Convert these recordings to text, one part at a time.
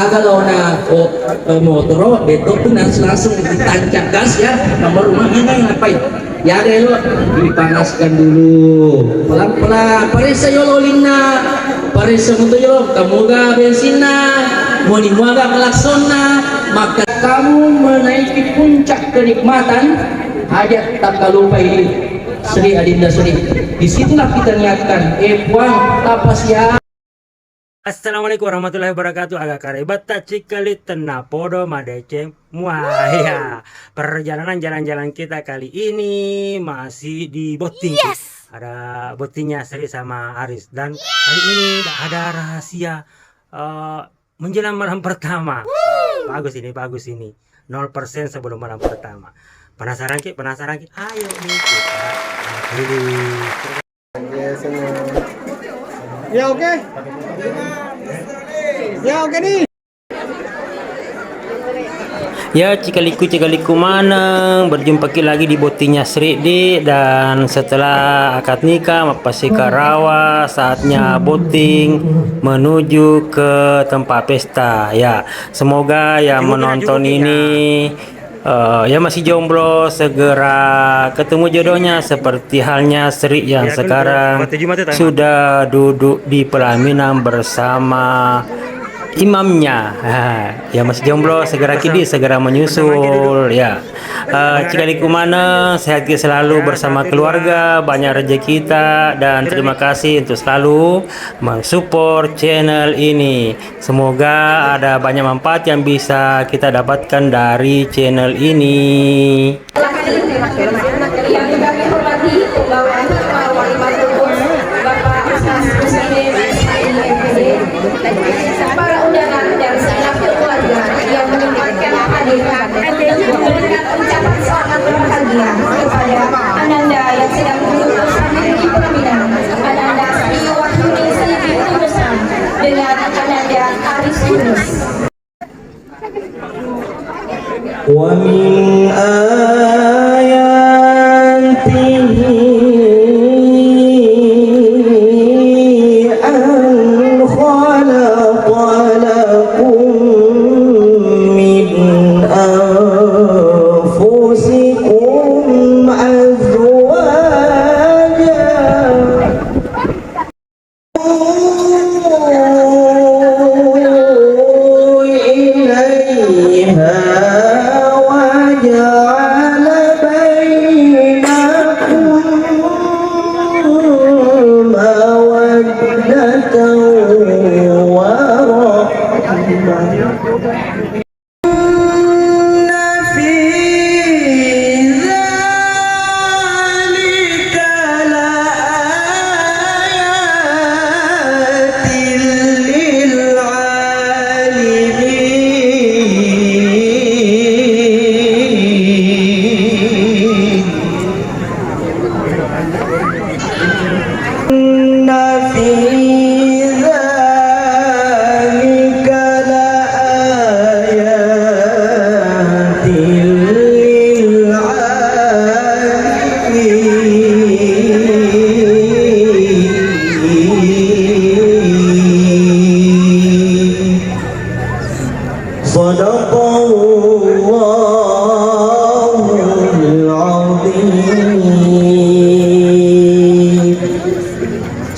Kalau na motor beto tuh langsung ditancap gas ya nomor rumah ini ngapain ya deh lo dipanaskan dulu pelan-pelan parisa yololina parisa mutoyo kamuga bensina mau dimuaga kelaksona maka kamu menaiki puncak kenikmatan hajat tak kalupai Sri Adinda Sri. Disitulah kita niatkan puan tapas ya. Assalamualaikum warahmatullahi wabarakatuh. Agak karebat tak cikali tena podo madece muaya. Perjalanan jalan-jalan kita kali ini masih di boting. Ada botingnya Sri sama Aris dan kali ini ada rahasia menjelang malam pertama. Bagus ini 0% sebelum malam pertama. Penasaran ki? Ayo nih kita pilih. Ya oke. Ya oke nih. Ya cikaliku mana berjumpa lagi di botinya Sri D, dan setelah akad nikah pasti ke rawa saatnya boting menuju ke tempat pesta ya. Semoga yang menonton ini ya masih jomblo segera ketemu jodohnya seperti halnya Sri yang sekarang sudah duduk di pelaminan bersama imamnya. Ya masih jomblo segera menyusul ya. Cikaliku mana sehat selalu bersama keluarga, banyak rezeki kita, dan terima kasih untuk selalu mensupport channel ini. Semoga ada banyak manfaat yang bisa kita dapatkan dari channel ini. Yang kami hormati Bapak Wali Matur, Bapak Asas Presiden para undangan dan segenap keluarga yang menyempatkan hadiran memberikan ucapan selamat berbahagia kepada Ananda yang sedang mengurus di pelaminan Ananda Sri Wahyuni Sri Tunusan dengan Ananda Aris Yunus. Wa min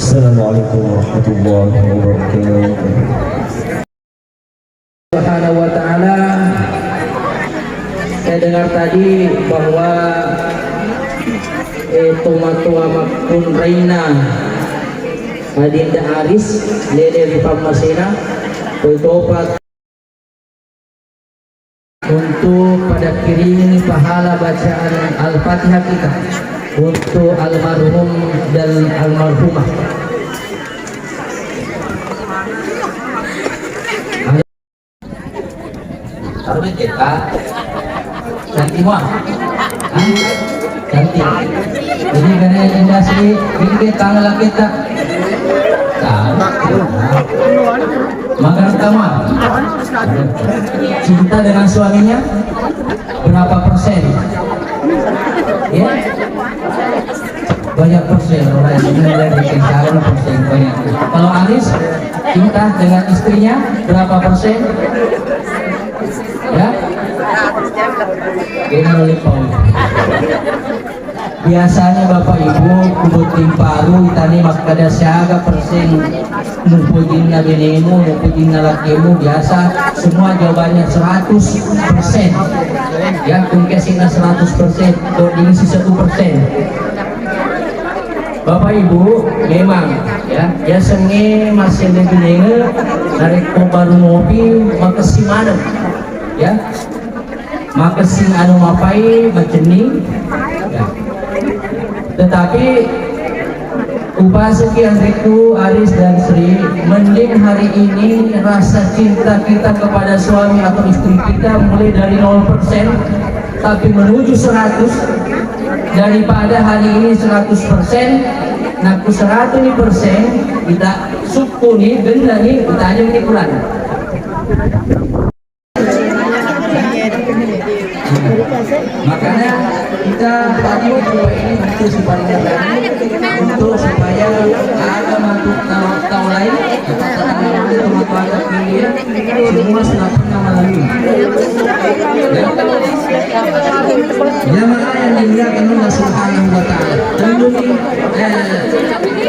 Assalamualaikum warahmatullahi wabarakatuh. Subhanahu wa ta'ala, saya dengar tadi bahwa tua makpun Reina Adinda Aris Lele Pamasena bertobat untuk pada kirim pahala bacaan Al-Fatihah kita untuk almarhum dan almarhumah. Taruh kita cantik semua, cantik. Jadi karena industri ini tanggal kita, makan utama. Cinta dengan suaminya berapa persen? Ya, banyak persen orang yang nilai sekarang persen banyak. Kalau Aris cinta dengan istrinya berapa persen? Ya? Ini oleh Paul. Biasanya Bapak Ibu kubuting paru itani makada siaga persen numpujin na binemu, numpujin na lakimu biasa semua jawabannya 100%. Ya, kung kasi na 100% to diisi 1%. Bapak Ibu memang ya biasanya masih lebih nengah dari baru ngopi makasih mana ya makasih anu mapai maceni ya. Tetapi upasaki Andriku, Aris dan Sri, mending hari ini rasa cinta kita kepada suami atau istri kita mulai dari 0% tapi menuju 100 daripada hari ini 100% naku 100% kita suku nih benda nih kita aja ini kurang. Makanya kita tadi mencoba ini untuk supaya ada masuk tahu lain teman-teman kalian semua sudah pernah melalui. Jamaah yang dimuliakan Allah Subhanahu wa taala. Tentunya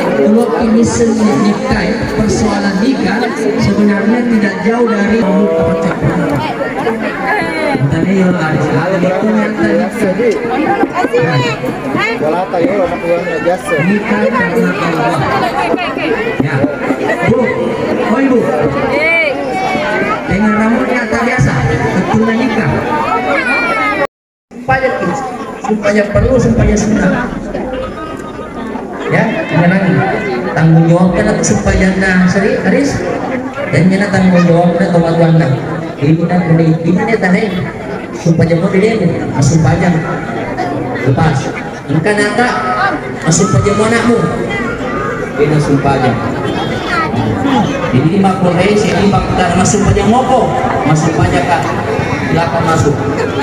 kalau ini nikah persoalan nikah sebenarnya tidak jauh dari percakapan. Tadi yang ada hal itu nyata. Wala tayo, makuha na jasa. Nikah karena Allah. Ya, Bu, oh Ibu. Dengan rambutnya tak biasa, betul nikah. Supaya perlu, supaya senang. Ya, jangan tanggung jawabkan atau supaya Sri, Aris, dan jangan tanggung jawabkan atau tuan ini kan ini tadi supaya mau dia masuk pajang lepas engkau naka masuk pajang anakmu ini masuk pajang ini makhluk ini masuk pajang mopo masuk pajang kak silakan masuk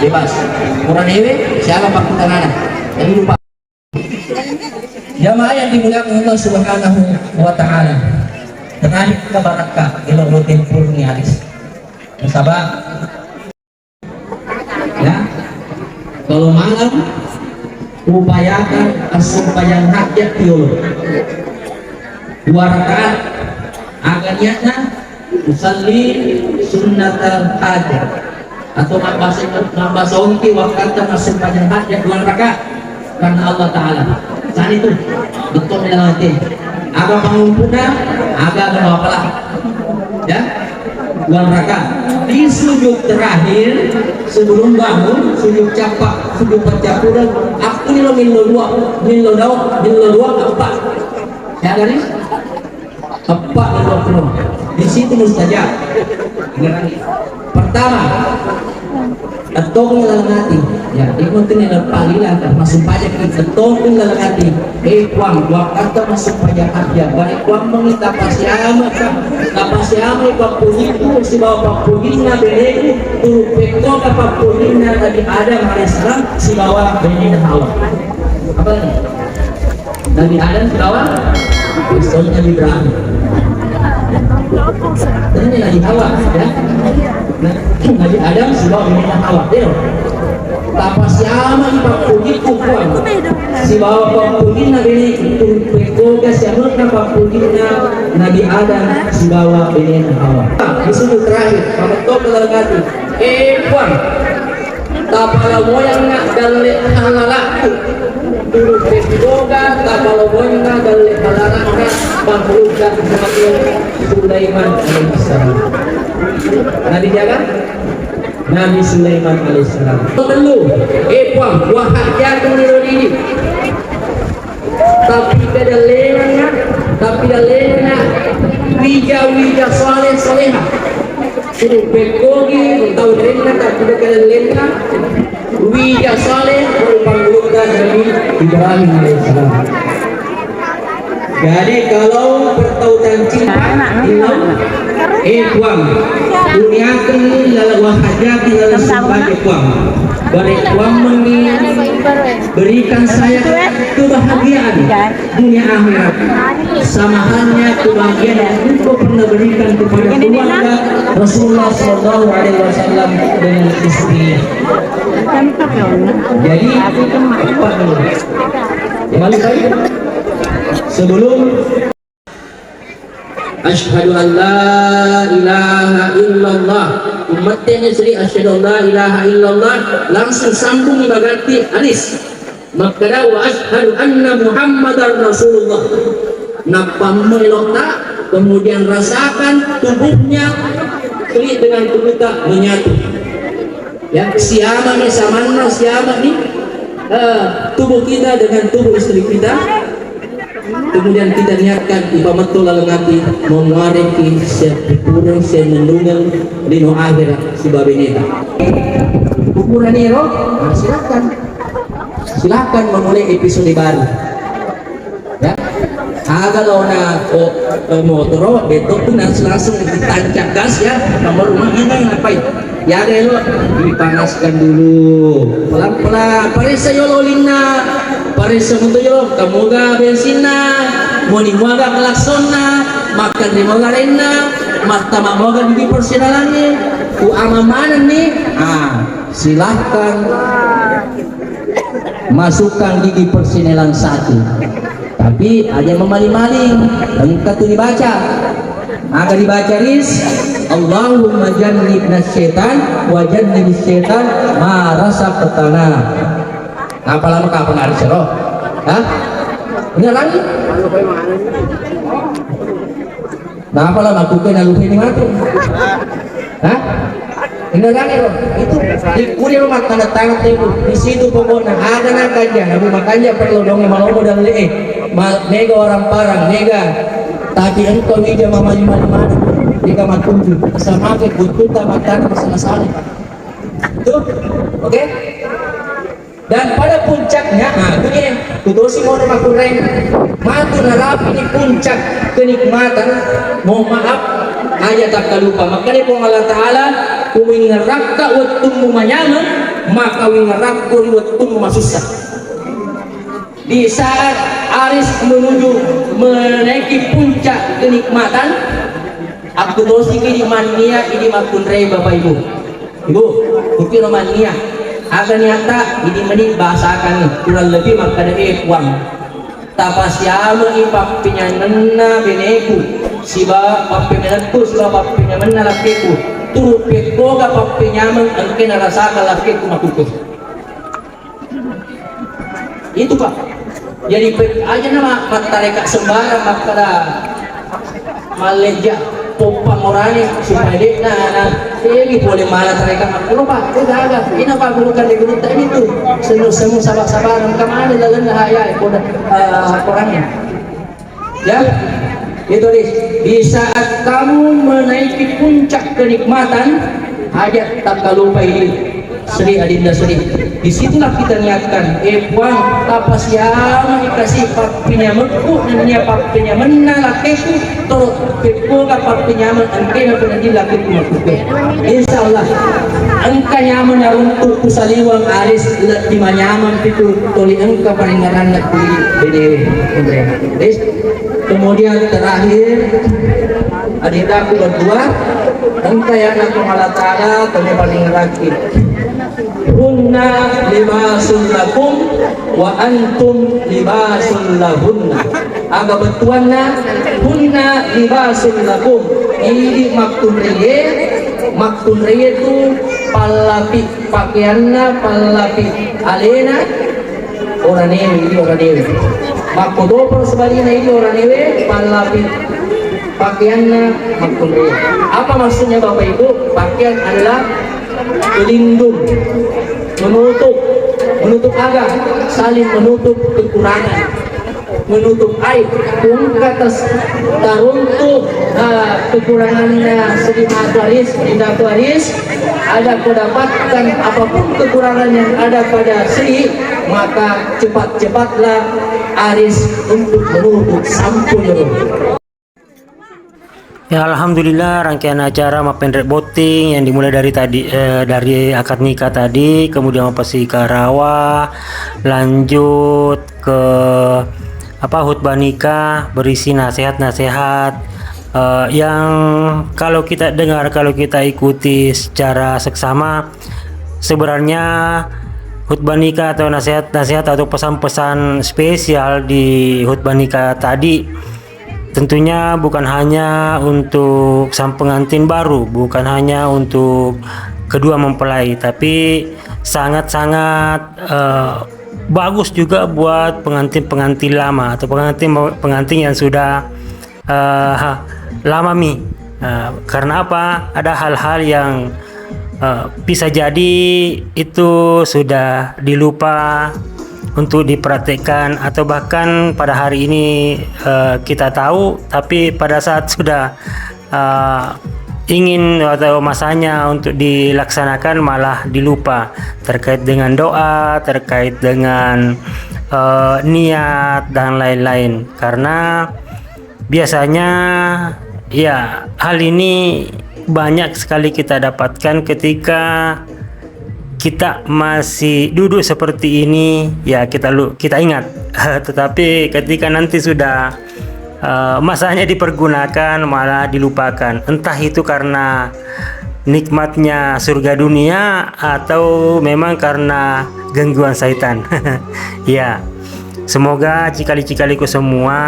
bebas kurang ewe siapa pak anak jadi lupa jamaah yang dimuliakan Allah Subhanahu wa taala terakhir kita barakah ilo rutin purni Aris sabar ya kalau malam upayakan asumpayan hajat yul 2 rakaat agar niatnya usalli sunnatal hajat atau nambah saunti waktu asumpayan hajat 2 rakaat karena Allah Ta'ala saat itu betul dalam hati agak pengumpulnya agak menawalah ya 2 rakaat di sujud terakhir sebelum bangun sujud capak sujud pencapuran aku nilo milo dua empat ya garis empat di situ mustajab pertama ketong dalam hati ya ikutin yang panggilan masuk pajak ketong dalam hati kuang waktu masuk pajak aja balik kuang mengita pasiama papujiku si bawa papujina beneku turu peko papujina Nabi Adam alaihissalam si bawa benina Hawa apa ini Nabi Adam si bawa istrinya Nabi Ibrahim ini Nabi Hawa ya Nabi Adam si bawa benina Hawa dia tapasiama ipapujiku kuang si bawa papujina beneku turu peko siamut papujina Nabi Adam si bawa benina Hawa disuruh terakhir pametok dalam hati kuang tapala moyang nak dalek halalaku dulu pedoga tapala moyang nak dalek halalaka bangruga Nabi Sulaiman alaihissalam Nabi jaga Nabi Sulaiman alaihissalam perlu kuang wahajat ini tapi dalena wija soleha suruh bekogi tahu lena tapi dalena wija soleh berbangga Nabi Ibrahim alaihissalam. Jadi kalau bertautan cinta kuang dunia ini lalu wahajat lalu sumpah kuang berikan saya kebahagiaan dunia akhirat, sama halnya kebahagiaan yang engkau pernah berikan kepada keluarga Rasulullah SAW dengan istrinya. Jadi empat dulu. Kembali baik. Sebelum Asyhadu an la ilaha illallah, umatnya Sri asyhadu an la ilaha illallah, langsung sambung berarti hadis. Maka wa asyhadu anna Muhammadar Rasulullah. Napammelota, kemudian rasakan tubuhnya Sri dengan tubuh kita menyatu. Ya, siapa nih samana siapa nih tubuh kita dengan tubuh istri kita. Kemudian kita niatkan upamatul lalengati mengareki sepurung senendungan lino akhirat sebab ini. Ukuran nero, nah silakan memulai episode baru. Ya, kalau na motor betul pun langsung ditancap gas ya, nomor rumah ini ngapain? Ya deh lo dipanaskan dulu, pelan-pelan. Parisa yololina, parisa mutu yolo, kamuga bensina, moni muaga kelaksona, makan di moga rena, mata moga di persenalannya, ku amamanan nih, silahkan masukkan gigi persenelan satu. Tapi aja memaling-maling, engkau tuh dibaca. Agar dibaca ris Allahumma jannibna syaitan wa jannibis syaitan ma razaqtana. Apa lama ka pengaruh sero? Hah? Benar lagi? Nah, apa lama aku kena lupa ini mati? Hah? Benar lagi loh. Itu di kuliah rumah tanda tangan itu di situ pokoknya ada nakanya. Nabi makanya perlu dong malomo dan nega orang parang nega. Tapi engkau ija mamali-mali-mali jika matuju sama ke butuh matan masalah itu oke. Dan pada puncaknya begini kudosi mau makureng matu narapi di puncak kenikmatan mohon maaf aja tak lupa makanya pun Allah Ta'ala kumingarakka wattum manyaman maka wingarakku wattum masusah. Di saat Aris menuju menaiki puncak kenikmatan, aku dosi di mania ini makun rei bapak ibu, bukti mania. Agar nyata ini menit bahasakan nih kurang lebih maka dari uang. Tapasyama ipap pinyanena beneku, siba papimenatku siba papinyamen lakiku, turu pekoga papinyamen angke narasakan lakiku makuku. Itu pak. Jadi aja nama matareka sembarang makada Malaysia popang orangnya supaya dia ini boleh malah mereka makro pak itu agak ini apa gurukan di guru ini tuh semu sabar kemana lalu bahaya orangnya ya itu di saat kamu menaiki puncak kenikmatan hajat tak lupa ini Sri Adinda Sri. Disitulah kita niatkan puan tapas yang dikasih papinya menku namanya papinya menalakeku to pekoga papinya angkena penadi lakeku makuke. Insyaallah angka nyaman naruntuk kusaliwang aris di manyaman pitu toli angka paringaran nak bede bede. Kemudian terakhir adindaku berdua angka yang nak Allah Ta'ala toli paling rakit. Hunna libasul lakum wa antum libasul lahunna. Aga betuanna hunna libasul lakum. Ini maktun reye itu palapi pakaianna palapi alena orang newe. Makudopro sebaliknya ini orang newe palapi pakaianna maktun reye. Apa maksudnya Bapak Ibu? Pakaian adalah pelindung, menutup agak, saling menutup kekurangan, menutup aib. Kung katas taruntuk kekurangannya sedikit waris, ada kedapatkan apapun kekurangan yang ada pada Sri, maka cepat-cepatlah Aris untuk menutup sampul. Ya, alhamdulillah rangkaian acara Mapendret Boting yang dimulai dari tadi dari akad nikah tadi, kemudian Mapasika Rawa, lanjut ke khutbah nikah berisi nasihat-nasihat yang kalau kita dengar, kalau kita ikuti secara seksama, sebenarnya khutbah nikah atau nasihat-nasihat atau pesan-pesan spesial di khutbah nikah tadi tentunya bukan hanya untuk sang pengantin baru, bukan hanya untuk kedua mempelai, tapi sangat-sangat bagus juga buat pengantin-pengantin lama atau pengantin yang sudah lama karena apa? Ada hal-hal yang bisa jadi itu sudah dilupa untuk diperhatikan, atau bahkan pada hari ini kita tahu, tapi pada saat sudah ingin atau masanya untuk dilaksanakan malah dilupa, terkait dengan doa, terkait dengan niat dan lain-lain. Karena biasanya ya hal ini banyak sekali kita dapatkan ketika kita masih duduk seperti ini, ya kita ingat. Tetapi ketika nanti sudah masanya dipergunakan malah dilupakan. Entah itu karena nikmatnya surga dunia atau memang karena gangguan syaitan. Ya, semoga cikali-cikaliku semua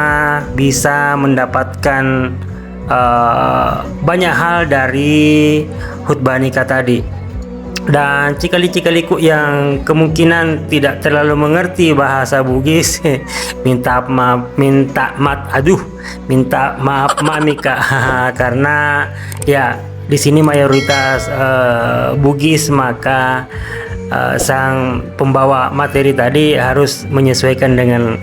bisa mendapatkan banyak hal dari khutbah nikah tadi. Dan cikali-cikaliku yang kemungkinan tidak terlalu mengerti bahasa Bugis, minta maaf mami Kak. Karena ya di sini mayoritas Bugis, maka sang pembawa materi tadi harus menyesuaikan dengan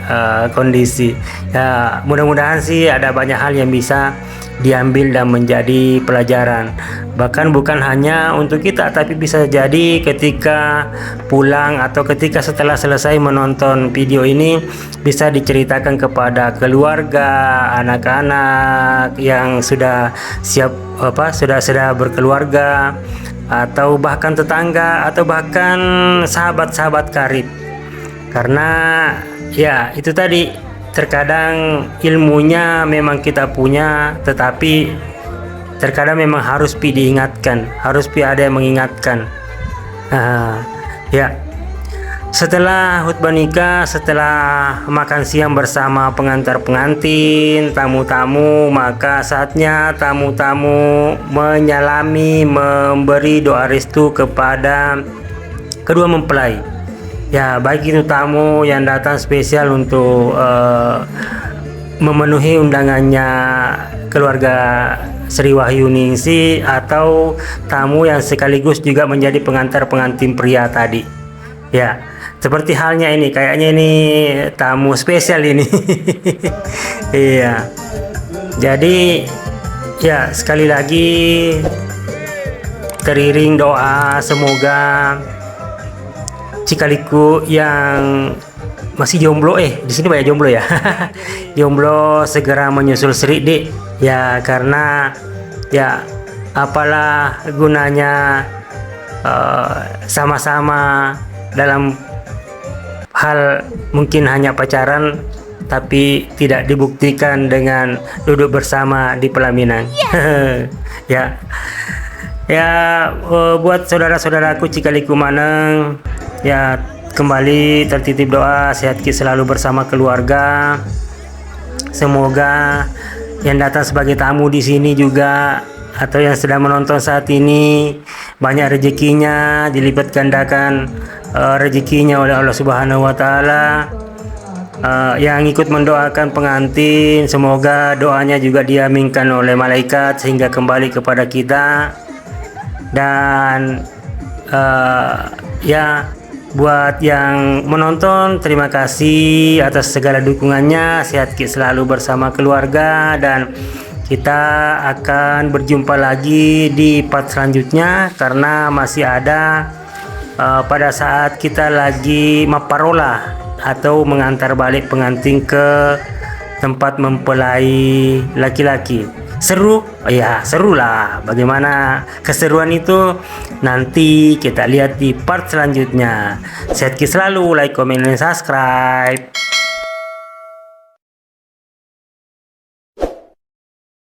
kondisi. Ya, mudah-mudahan sih ada banyak hal yang bisa diambil dan menjadi pelajaran, bahkan bukan hanya untuk kita, tapi bisa jadi ketika pulang atau ketika setelah selesai menonton video ini bisa diceritakan kepada keluarga, anak-anak yang sudah siap sudah berkeluarga, atau bahkan tetangga, atau bahkan sahabat-sahabat karib. Karena ya itu tadi, terkadang ilmunya memang kita punya, tetapi terkadang memang harus diingatkan, harus ada yang mengingatkan. Ya, setelah khutbah nikah, setelah makan siang bersama pengantar-pengantin, tamu-tamu, maka saatnya tamu-tamu menyalami, memberi doa restu kepada kedua mempelai. Ya, baik itu tamu yang datang spesial untuk memenuhi undangannya keluarga Sri Wahyuningsi, atau tamu yang sekaligus juga menjadi pengantar-pengantin pria tadi. Ya, seperti halnya ini, kayaknya ini tamu spesial ini. Iya. Jadi ya, sekali lagi teriring doa, semoga cikaliku yang masih jomblo, di sini banyak jomblo ya. Jomblo segera menyusul Sri Dik. Ya, karena ya apalah gunanya sama-sama dalam hal mungkin hanya pacaran, tapi tidak dibuktikan dengan duduk bersama di pelaminan. Ya. Ya, buat saudara-saudaraku cikaliku maneng, ya kembali tertitip doa sehat selalu bersama keluarga. Semoga yang datang sebagai tamu di sini juga, atau yang sedang menonton saat ini, banyak rezekinya, dilipat gandakan rezekinya oleh Allah Subhanahu wa taala. Yang ikut mendoakan pengantin, semoga doanya juga diaminkan oleh malaikat sehingga kembali kepada kita. Dan ya, buat yang menonton, terima kasih atas segala dukungannya. Sehat selalu bersama keluarga, dan kita akan berjumpa lagi di part selanjutnya, karena masih ada pada saat kita lagi maparola atau mengantar balik pengantin ke tempat mempelai laki-laki. seru. Oh ya, seru lah. Bagaimana keseruan itu nanti kita lihat di part selanjutnya. Sehat selalu, like, comment, dan subscribe.